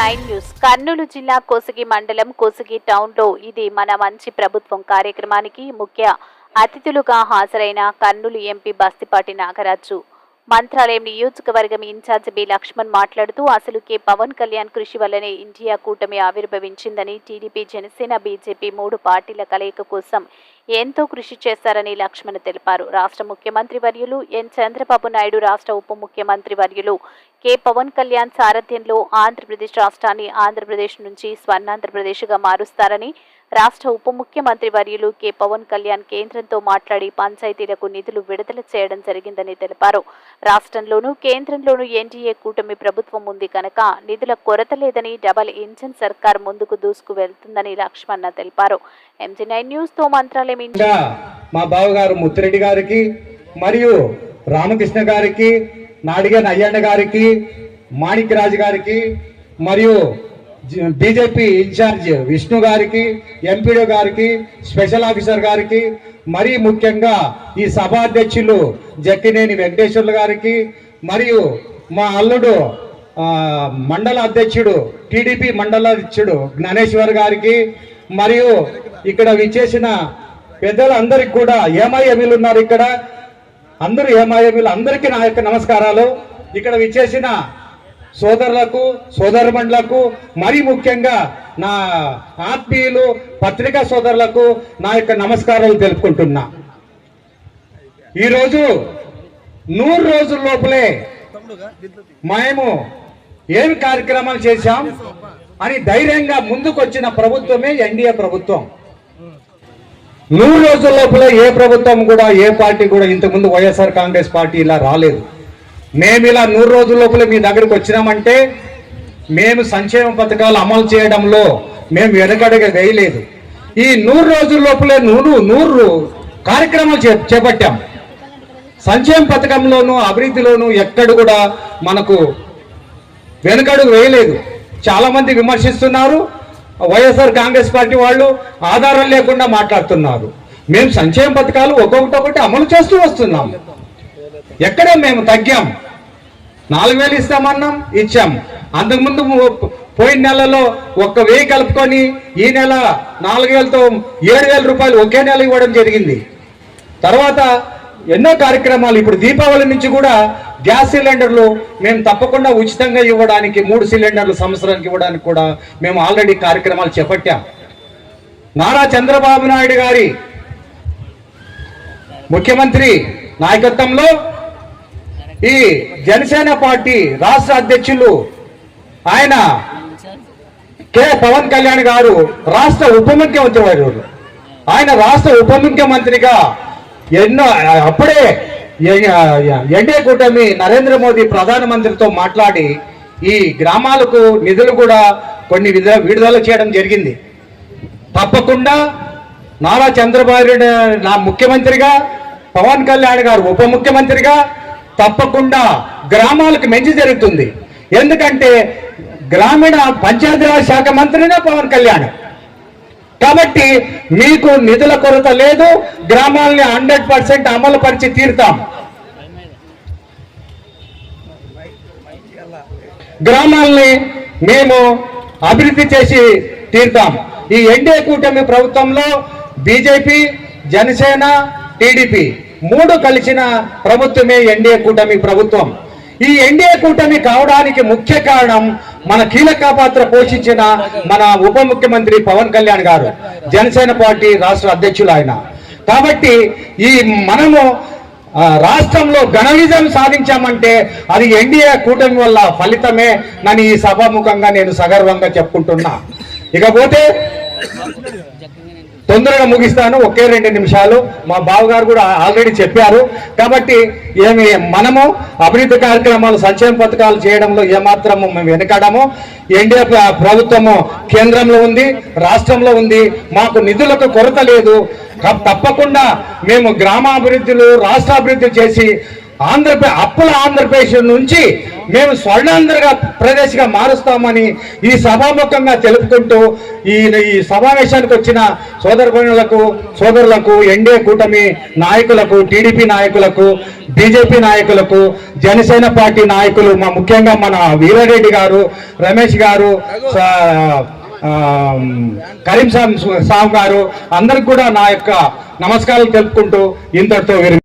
MG9 news Kurnool జిల్లా కోసిగి మండలం కోసిగి టౌన్లో ఇది మన మంచి ప్రభుత్వం కార్యక్రమానికి ముఖ్య అతిథులుగా హాజరైన కర్నూలు ఎంపీ బస్తిపాటి నాగరాజు మంత్రాలయం నియోజకవర్గం ఇన్ఛార్జ్ బి లక్ష్మణ్ మాట్లాడుతూ అసలు పవన్ కళ్యాణ్ కృషి వల్లనే ఇండియా కూటమి ఆవిర్భవించిందని టీడీపీ జనసేన బీజేపీ మూడు పార్టీల కలయిక కోసం ఎంతో కృషి చేశారని లక్ష్మణ్ తెలిపారు. రాష్ట్ర ముఖ్యమంత్రి వర్యులు ఎన్ చంద్రబాబు నాయుడు, రాష్ట్ర ఉప ముఖ్యమంత్రి వర్యులు పవన్ కళ్యాణ్ సారథ్యంలో ఆంధ్రప్రదేశ్ రాష్ట్రాన్ని ఆంధ్రప్రదేశ్ నుంచి స్వర్ణాంధ్రప్రదేశ్గా మారుస్తారని, రాష్ట్ర ఉప ముఖ్యమంత్రి వర్యులు పవన్ కళ్యాణ్ కేంద్రంతో మాట్లాడి పంచాయతీలకు నిధులు విడుదల చేయడం జరిగిందని తెలిపారు. రాష్ట్రంలోనూ కేంద్రంలోనూ ఎన్డీఏ కూటమి ప్రభుత్వం ఉంది కనుక నిధుల కొరత లేదని, డబల్ ఇంజిన్ సర్కార్ ముందుకు దూసుకు వెళ్తుందని లక్ష్మణ తెలిపారు. MG9 న్యూస్ తో మంత్రాలయం మా బావగారు ముత్తిరెడ్డి గారికి మరియు రామకృష్ణ గారికి, నాడిగన్ అయ్యన్న గారికి, మాణిక్యరాజు గారికి మరియు బీజేపీ ఇన్ఛార్జ్ విష్ణు గారికి, ఎంపీడీ గారికి, స్పెషల్ ఆఫీసర్ గారికి, మరీ ముఖ్యంగా ఈ సభాధ్యక్షులు జక్కినేని వెంకటేశ్వర్లు గారికి మరియు మా అల్లుడు మండల అధ్యక్షుడు టీడీపీ మండల అధ్యక్షుడు జ్ఞానేశ్వర్ గారికి మరియు ఇక్కడ విచ్చేసిన పెద్దలందరికీ కూడా ఏమాయమీలు ఉన్నారు. ఇక్కడ అందరూ ఏమాయమీలు అందరికీ నా యొక్క నమస్కారాలు. ఇక్కడ విచ్చేసిన సోదరులకు, సోదరుమణులకు, మరీ ముఖ్యంగా నా ఆత్మీయులు పత్రికా సోదరులకు నా యొక్క నమస్కారాలు తెలుపుకుంటున్నా. ఈరోజు 100 రోజుల లోపలే మేము ఏమి కార్యక్రమాలు చేశాం అని ధైర్యంగా ముందుకొచ్చిన ప్రభుత్వమే ఎన్డీఏ ప్రభుత్వం. 100 రోజుల లోపలే ఏ ప్రభుత్వం కూడా, ఏ పార్టీ కూడా ఇంతకుముందు వైఎస్ఆర్ కాంగ్రెస్ పార్టీ ఇలా రాలేదు. మేము ఇలా 100 రోజుల లోపలే మీ దగ్గరికి వచ్చినామంటే మేము సంక్షేమ పథకాలు అమలు చేయడంలో మేము వెనకడుగు వేయలేదు. ఈ 100 రోజుల లోపలే 100 కార్యక్రమాలు చేపట్టాం. సంక్షేమ పథకంలోనూ అభివృద్ధిలోనూ ఎక్కడ కూడా మనకు వెనకడుగు వేయలేదు. చాలా మంది విమర్శిస్తున్నారు, వైఎస్ఆర్ కాంగ్రెస్ పార్టీ వాళ్ళు ఆధారం లేకుండా మాట్లాడుతున్నారు. మేము సంక్షేమ పథకాలు ఒక్కొక్కటి అమలు చేస్తూ వస్తున్నాం. ఎక్కడ మేము తగ్గాం? 4000 ఇస్తామన్నాం, ఇచ్చాం. అంతకుముందు పోయిన నెలలో 1000 కలుపుకొని ఈ నెల 4000తో 7000 రూపాయలు ఒకే నెల ఇవ్వడం జరిగింది. తర్వాత ఎన్నో కార్యక్రమాలు, ఇప్పుడు దీపావళి నుంచి కూడా గ్యాస్ సిలిండర్లు మేము తప్పకుండా ఉచితంగా ఇవ్వడానికి, 3 సిలిండర్లు సంవత్సరానికి ఇవ్వడానికి కూడా మేము ఆల్రెడీ కార్యక్రమాలు చేపట్టాం. నారా చంద్రబాబు నాయుడు గారి ముఖ్యమంత్రి నాయకత్వంలో ఈ జనసేన పార్టీ రాష్ట్ర అధ్యక్షులు ఆయన పవన్ కళ్యాణ్ గారు రాష్ట్ర ఉప ముఖ్యమంత్రి వారు. ఆయన రాష్ట్ర ఉప ముఖ్యమంత్రిగా ఎన్నో అప్పుడే ఎన్డీఏ కూటమి నరేంద్ర మోదీ ప్రధానమంత్రితో మాట్లాడి ఈ గ్రామాలకు నిధులు కూడా కొన్ని విడుదల చేయడం జరిగింది. తప్పకుండా నారా చంద్రబాబు నా ముఖ్యమంత్రిగా, పవన్ కళ్యాణ్ గారు ఉప ముఖ్యమంత్రిగా తప్పకుండా గ్రామాలకు మంచి జరుగుతుంది. ఎందుకంటే గ్రామీణ పంచాయతీరాజ్ శాఖ మంత్రినే పవన్ కళ్యాణ్. కాబట్టి మీకు నిధుల కొరత లేదు. గ్రామాలని 100% అమలు పరిచి తీరుతాం. గ్రామాలని మేము అభివృద్ధి చేసి తీరుతాం. ఈ ఎన్డీఏ కూటమి ప్రభుత్వంలో బీజేపీ, జనసేన, టీడీపీ 3 కలిసిన ప్రభుత్వమే ఎన్డీఏ కూటమి ప్రభుత్వం. ఈ ఎన్డీఏ కూటమి కావడానికి ముఖ్య కారణం మన కీలక పాత్ర పోషించిన మన ఉప ముఖ్యమంత్రి పవన్ కళ్యాణ్ గారు, జనసేన పార్టీ రాష్ట్ర అధ్యక్షులు ఆయన. కాబట్టి ఈ మనము రాష్ట్రంలో ఘన విజయం సాధించామంటే అది ఎన్డీఏ కూటమి వల్ల ఫలితమే నన్ను ఈ సభాముఖంగా నేను సగర్వంగా చెప్పుకుంటున్నా. ఇకపోతే తొందరగా ముగిస్తాను, 1-2 నిమిషాలు. మా బావగారు కూడా ఆల్రెడీ చెప్పారు. కాబట్టి మనము అభివృద్ధి కార్యక్రమాలు, సంక్షేమ పథకాలు చేయడంలో ఏమాత్రము మేము వెనకడము. ఎన్డీఏ ప్రభుత్వము కేంద్రంలో ఉంది, రాష్ట్రంలో ఉంది. మాకు నిధులకు కొరత లేదు. తప్పకుండా మేము గ్రామాభివృద్ధులు, రాష్ట్రాభివృద్ధి చేసి అప్పుల ఆంధ్రప్రదేశ్ నుంచి మేము స్వర్ణాంధ్ర ప్రదేశ్గా మారుస్తామని ఈ సభాముఖంగా తెలుపుకుంటూ ఈ సమావేశానికి వచ్చిన సోదరులకు ఎన్డీఏ కూటమి నాయకులకు, టీడీపీ నాయకులకు, బీజేపీ నాయకులకు, జనసేన పార్టీ నాయకులు, ముఖ్యంగా మన వీరారెడ్డి గారు, రమేష్ గారు, కరీం సాబ్ గారు అందరికి కూడా నా యొక్క నమస్కారాలు తెలుపుకుంటూ ఇంతటితో